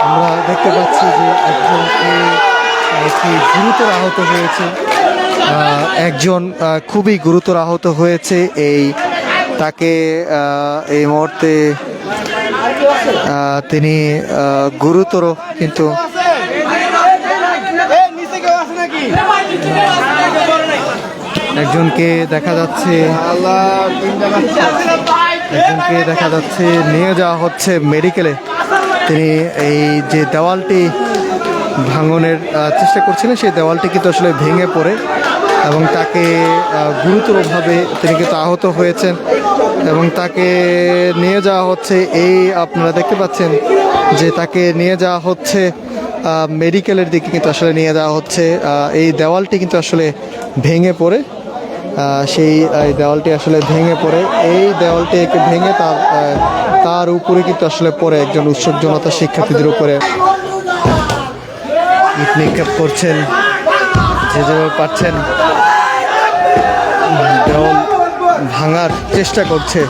আমরা দেখতে পাচ্ছি যে একটি গুরুতর আহত হয়েছে, একজন খুবই গুরুতর আহত হয়েছে। তাকে এই মুহূর্তে তিনি গুরুতর, কিন্তু একজনকে দেখা যাচ্ছে নিয়ে যাওয়া হচ্ছে মেডিকেলে। তিনি এই যে দেওয়ালটি ভাঙনের চেষ্টা করছিলেন, সেই দেওয়ালটি কিন্তু আসলে ভেঙে পড়ে এবং তাকে গুরুতরভাবে তিনি কিন্তু আহত হয়েছেন এবং তাকে নিয়ে যাওয়া হচ্ছে। আপনারা দেখতে পাচ্ছেন যে তাকে নিয়ে যাওয়া হচ্ছে মেডিকেলের দিকে, কিন্তু আসলে নিয়ে যাওয়া হচ্ছে। এই দেওয়ালটি কিন্তু আসলে ভেঙে পড়ে, সেই দেওয়ালটি আসলে ভেঙে পড়ে, এই দেওয়ালটি ভেঙে তার উপরে কিন্তু আসলে পড়ে একজন উৎসব জনতা শিক্ষার্থীদের উপরে ইট নিক্ষেপ করছেন, যে যেভাবে পাচ্ছেন দেওয়াল ভাঙার চেষ্টা করছে।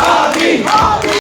Amin.